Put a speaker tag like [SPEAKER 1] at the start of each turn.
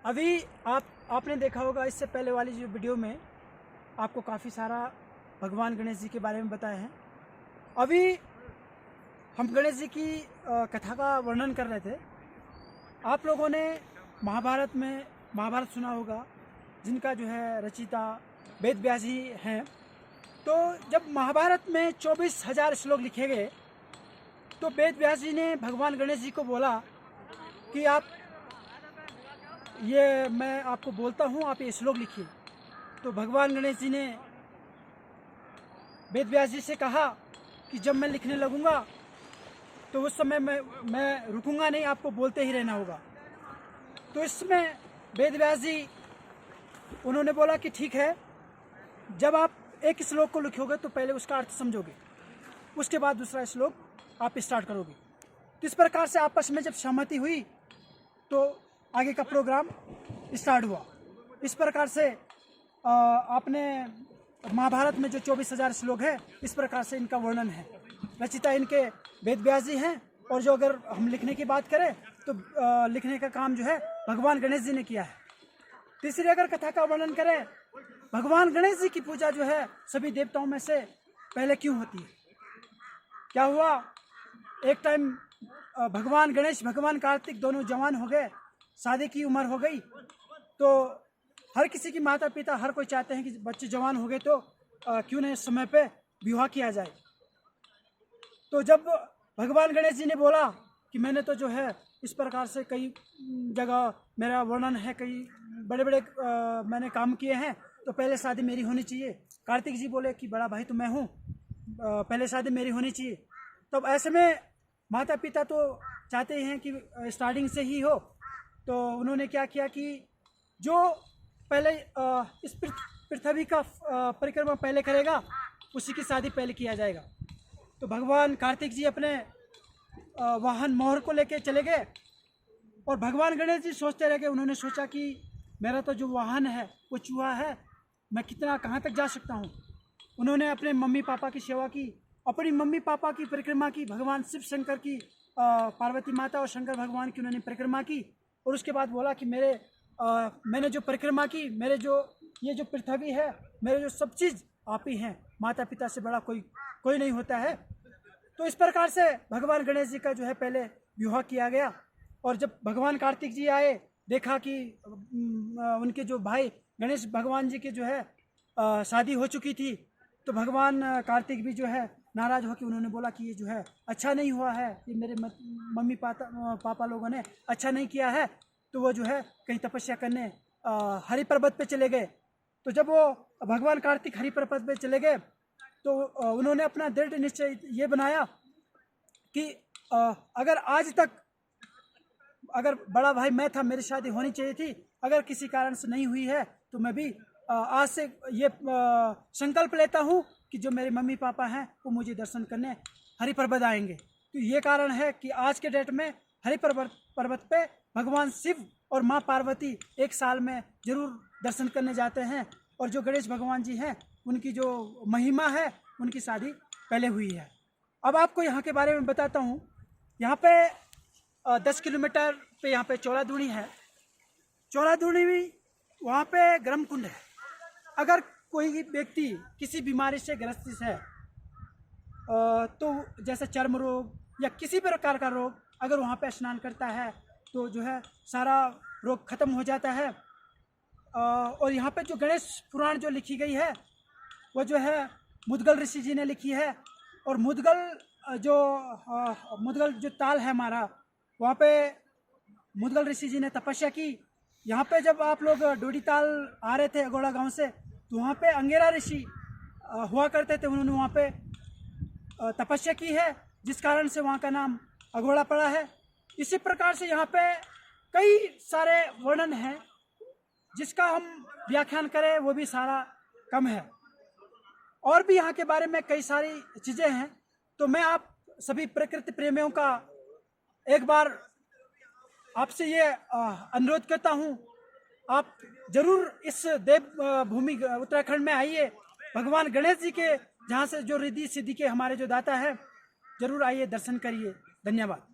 [SPEAKER 1] अभी आपने देखा होगा इससे पहले वाली जो वीडियो में आपको काफ़ी सारा भगवान गणेश जी के बारे में बताए हैं। अभी हम गणेश जी की कथा का वर्णन कर रहे थे। आप लोगों ने महाभारत सुना होगा, जिनका जो है रचयिता वेद व्यास जी हैं। तो जब महाभारत में 24,000 श्लोक लिखे गए तो वेद व्यास जी ने भगवान गणेश जी को बोला कि मैं आपको बोलता हूँ, आप ये श्लोक लिखिए। तो भगवान गणेश जी ने वेद व्यास जी से कहा कि जब मैं लिखने लगूंगा तो उस समय मैं रुकूंगा नहीं, आपको बोलते ही रहना होगा। तो इसमें वेद व्यास जी उन्होंने बोला कि ठीक है, जब आप एक श्लोक को लिखोगे तो पहले उसका अर्थ समझोगे, उसके बाद दूसरा श्लोक आप स्टार्ट करोगे। तो इस प्रकार से आपस में जब सहमति हुई तो आगे का प्रोग्राम स्टार्ट हुआ। इस प्रकार से आपने महाभारत में जो 24,000 श्लोक है, इस प्रकार से इनका वर्णन है। रचयिता इनके वेद व्यास जी हैं, और जो अगर हम लिखने की बात करें तो लिखने का काम जो है भगवान गणेश जी ने किया है। तीसरी अगर कथा का वर्णन करें, भगवान गणेश जी की पूजा जो है सभी देवताओं में से पहले क्यों होती है? क्या हुआ, एक टाइम भगवान गणेश भगवान कार्तिक दोनों जवान हो गए, शादी की उम्र हो गई। तो हर किसी की माता पिता हर कोई चाहते हैं कि बच्चे जवान हो गए तो क्यों नहीं समय पे विवाह किया जाए। तो जब भगवान गणेश जी ने बोला कि मैंने तो जो है इस प्रकार से कई जगह मेरा वर्णन है, कई बड़े बड़े मैंने काम किए हैं, तो पहले शादी मेरी होनी चाहिए। कार्तिक जी बोले कि बड़ा भाई तो मैं हूँ, पहले शादी मेरी होनी चाहिए। तब ऐसे में माता पिता तो चाहते हैं कि स्टार्टिंग से ही हो। तो उन्होंने क्या किया कि जो पहले इस पृथ्वी का परिक्रमा पहले करेगा उसी की शादी पहले किया जाएगा। तो भगवान कार्तिक जी अपने वाहन मोहर को लेके चले गए, और भगवान गणेश जी सोचते रह गए। उन्होंने सोचा कि मेरा तो जो वाहन है वो चूहा है, मैं कितना कहाँ तक जा सकता हूँ। उन्होंने अपने मम्मी पापा की सेवा की, अपनी मम्मी पापा की परिक्रमा की, भगवान शिव शंकर की, पार्वती माता और शंकर भगवान की उन्होंने परिक्रमा की। और उसके बाद बोला कि मैंने जो परिक्रमा की, मेरे जो ये जो पृथ्वी है, मेरे जो सब चीज़ आप ही हैं, माता पिता से बड़ा कोई नहीं होता है। तो इस प्रकार से भगवान गणेश जी का जो है पहले विवाह किया गया। और जब भगवान कार्तिक जी आए, देखा कि उनके जो भाई गणेश भगवान जी के जो है शादी हो चुकी थी, तो भगवान कार्तिक भी जो है नाराज होकर उन्होंने बोला कि ये जो है अच्छा नहीं हुआ है, ये मेरे मम्मी पापा लोगों ने अच्छा नहीं किया है। तो वो जो है कहीं तपस्या करने हरि पर्वत पे चले गए। तो जब वो भगवान कार्तिक हरि पर्वत पे चले गए तो उन्होंने अपना दृढ़ निश्चय ये बनाया कि अगर आज तक अगर बड़ा भाई मैं था, मेरी शादी होनी चाहिए थी, अगर किसी कारण से नहीं हुई है तो मैं भी आज से ये संकल्प लेता हूँ कि जो मेरे मम्मी पापा हैं वो मुझे दर्शन करने हरि पर्वत आएंगे। तो ये कारण है कि आज के डेट में हरि पर्वत पे भगवान शिव और माँ पार्वती एक साल में जरूर दर्शन करने जाते हैं। और जो गणेश भगवान जी हैं उनकी जो महिमा है, उनकी शादी पहले हुई है। अब आपको यहाँ के बारे में बताता हूँ। यहाँ पे 10 किलोमीटर पे यहाँ पे चौराधुनी है। चौराधुनी वहाँ पे गर्म कुंड है। अगर कोई व्यक्ति किसी बीमारी से ग्रसित है, तो जैसे चर्म रोग या किसी भी प्रकार का रोग, अगर वहाँ पे स्नान करता है तो जो है सारा रोग खत्म हो जाता है। और यहाँ पे जो गणेश पुराण जो लिखी गई है वो जो है मुद्गल ऋषि जी ने लिखी है। और मुद्गल जो ताल है हमारा, वहाँ पे मुद्गल ऋषि जी ने तपस्या की। यहाँ पे जब आप लोग डोडी ताल आ रहे थे अगोड़ा गांव से, तो वहाँ पे अंगेरा ऋषि हुआ करते थे, उन्होंने वहाँ पे तपस्या की है, जिस कारण से वहाँ का नाम अघोड़ा पड़ा है। इसी प्रकार से यहाँ पे कई सारे वर्णन हैं, जिसका हम व्याख्यान करें वो भी सारा कम है। और भी यहाँ के बारे में कई सारी चीज़ें हैं। तो मैं आप सभी प्रकृति प्रेमियों का एक बार आपसे ये अनुरोध करता हूँ, आप जरूर इस देव भूमि उत्तराखंड में आइए। भगवान गणेश जी के जहाँ से जो रिद्धि सिद्धि के हमारे जो दाता है, जरूर आइए, दर्शन करिए। धन्यवाद।